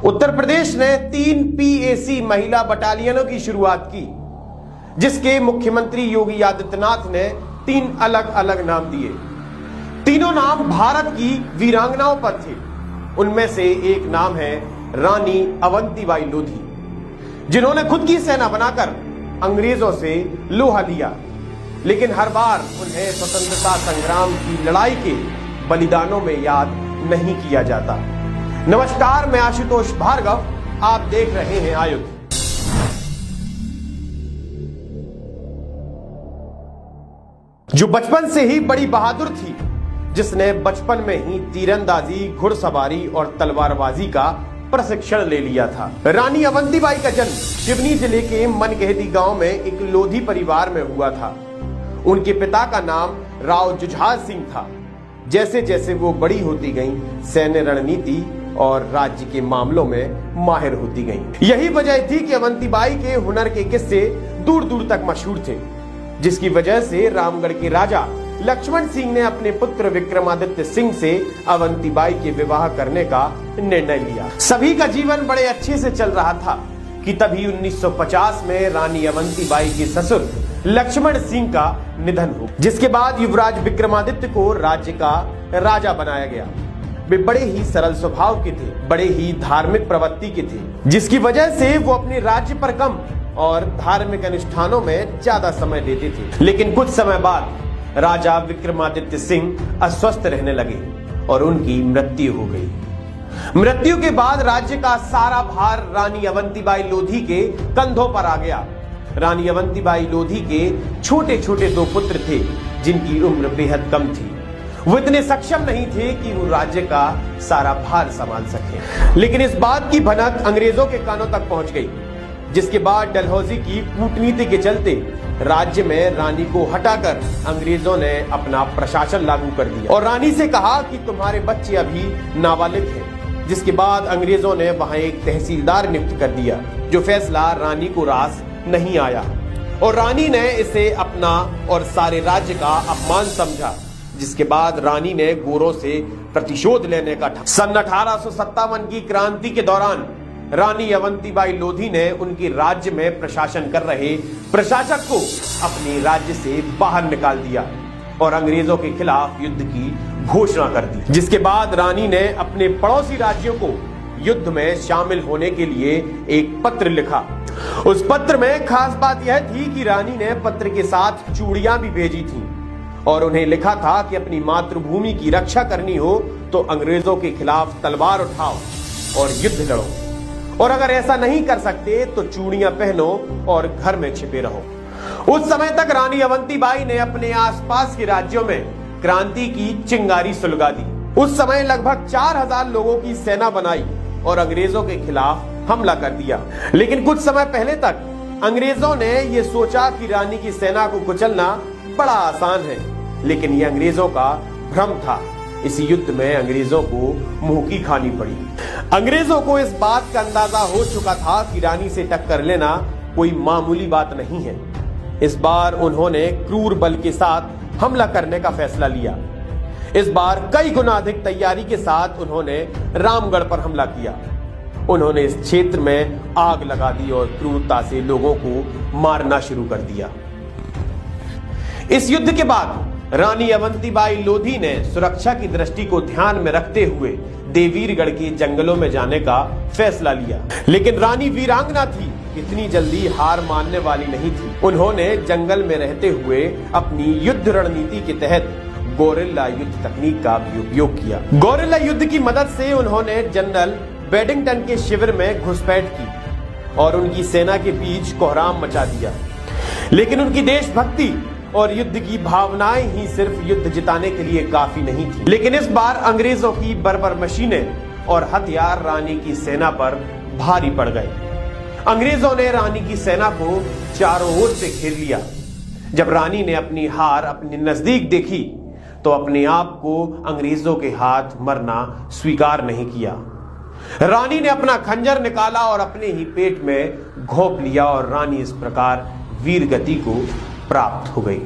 उत्तर प्रदेश ने 3 पीएसी महिला बटालियनों की शुरुआत की, जिसके मुख्यमंत्री योगी आदित्यनाथ ने 3 अलग अलग नाम दिए। तीनों नाम भारत की वीरांगनाओं पर थे। उनमें से एक नाम है रानी अवंतीबाई लोधी, जिन्होंने खुद की सेना बनाकर अंग्रेजों से लोहा लिया, लेकिन हर बार उन्हें स्वतंत्रता संग्राम की लड़ाई के बलिदानों में याद नहीं किया जाता। नमस्कार, मैं आशुतोष भार्गव, आप देख रहे हैं आयुध। जो बचपन से ही बड़ी बहादुर थी, जिसने बचपन में ही तीरंदाजी, घुड़सवारी और तलवारबाजी का प्रशिक्षण ले लिया था। रानी अवंतीबाई का जन्म सिवनी जिले के मनगहती गांव में एक लोधी परिवार में हुआ था। उनके पिता का नाम राव जुझार सिंह था। जैसे जैसे वो बड़ी होती गईं, सैन्य रणनीति और राज्य के मामलों में माहिर होती गईं। यही वजह थी कि अवंतीबाई के हुनर के किस्से दूर दूर तक मशहूर थे, जिसकी वजह से रामगढ़ के राजा लक्ष्मण सिंह ने अपने पुत्र विक्रमादित्य सिंह से अवंतीबाई के विवाह करने का निर्णय लिया। सभी का जीवन बड़े अच्छे से चल रहा था कि तभी 1950 में रानी अवंतीबाई के ससुर लक्ष्मण सिंह का निधन हो, जिसके बाद युवराज विक्रमादित्य को राज्य का राजा बनाया गया। वे बड़े ही सरल स्वभाव के थे, बड़े ही धार्मिक प्रवृत्ति के थे, जिसकी वजह से वो अपने राज्य पर कम और धार्मिक अनुष्ठानों में ज्यादा समय देते थे। लेकिन कुछ समय बाद राजा विक्रमादित्य सिंह अस्वस्थ रहने लगे और उनकी मृत्यु हो गई। मृत्यु के बाद राज्य का सारा भार रानी अवंतीबाई लोधी के कंधों पर आ गया। रानी अवंतीबाई लोधी के छोटे छोटे 2 पुत्र थे, जिनकी उम्र बेहद कम थी। वो इतने सक्षम नहीं थे कि वो राज्य का सारा भार संभाल सके। लेकिन इस बात की भनक अंग्रेजों के कानों तक पहुंच गई, जिसके बाद डलहौजी की कूटनीति के चलते राज्य में रानी को हटाकर अंग्रेजों ने अपना प्रशासन लागू कर दिया और रानी से कहा कि तुम्हारे बच्चे अभी नाबालिग हैं। जिसके बाद अंग्रेजों ने वहां एक तहसीलदार नियुक्त कर दिया, जो फैसला रानी को रास नहीं आया और रानी ने इसे अपना और सारे राज्य का अपमान समझा। जिसके बाद रानी ने गोरों से प्रतिशोध लेने का सन 1857 की क्रांति के दौरान रानी अवंतीबाई लोधी ने उनके राज्य में प्रशासन कर रहे प्रशासक को अपने राज्य से बाहर निकाल दिया और अंग्रेजों के खिलाफ युद्ध की घोषणा कर दी। जिसके बाद रानी ने अपने पड़ोसी राज्यों को युद्ध में शामिल होने के लिए एक पत्र लिखा। उस पत्र में खास बात यह थी कि रानी ने पत्र के साथ चूड़ियां भी भेजी थी और उन्हें लिखा था कि अपनी मातृभूमि की रक्षा करनी हो तो अंग्रेजों के खिलाफ तलवार उठाओ और युद्ध लड़ो, और अगर ऐसा नहीं कर सकते तो चूड़ियां पहनो और घर में छिपे रहो। उस समय तक रानी अवंतीबाई ने अपने आसपास के राज्यों में क्रांति की चिंगारी सुलगा दी। उस समय लगभग 4000 लोगों की सेना बनाई और अंग्रेजों के खिलाफ हमला कर दिया। लेकिन कुछ समय पहले तक अंग्रेजों ने यह सोचा कि रानी की सेना को कुचलना बड़ा आसान है, लेकिन यह अंग्रेजों का भ्रम था। इस युद्ध में अंग्रेजों को मुंह की खानी पड़ी। अंग्रेजों को इस बात का अंदाजा हो चुका था कि रानी से टक्कर लेना कोई मामूली बात नहीं है। इस बार उन्होंने क्रूर बल के साथ हमला करने का फैसला लिया। इस बार कई गुना अधिक तैयारी के साथ उन्होंने रामगढ़ पर हमला किया। उन्होंने इस क्षेत्र में आग लगा दी और क्रूरता से लोगों को मारना शुरू कर दिया। इस युद्ध के बाद रानी अवंतीबाई लोधी ने सुरक्षा की दृष्टि को ध्यान में रखते हुए देवीरगढ़ के जंगलों में जाने का फैसला लिया। लेकिन रानी वीरांगना थी, इतनी जल्दी हार मानने वाली नहीं थी। उन्होंने जंगल में रहते हुए अपनी युद्ध रणनीति के तहत गोरिल्ला युद्ध तकनीक का भी उपयोग किया। गोरिल्ला युद्ध की मदद से उन्होंने जनरल बेडिंगटन के शिविर में घुसपैठ की और उनकी सेना के बीच कोहराम मचा दिया। लेकिन उनकी देशभक्ति और युद्ध की भावनाएं ही सिर्फ युद्ध जिताने के लिए काफी नहीं थी। लेकिन इस बार अंग्रेजों की बर्बर मशीनें और हथियार रानी की सेना पर भारी पड़ गए। अंग्रेजों ने रानी की सेना को चारों ओर से घेर लिया। जब रानी ने अपनी हार अपने नजदीक देखी तो अपने आप को अंग्रेजों के हाथ मरना स्वीकार नहीं किया। रानी ने अपना खंजर निकाला और अपने ही पेट में घोंप लिया और रानी इस प्रकार वीर गति को प्राप्त हो गई।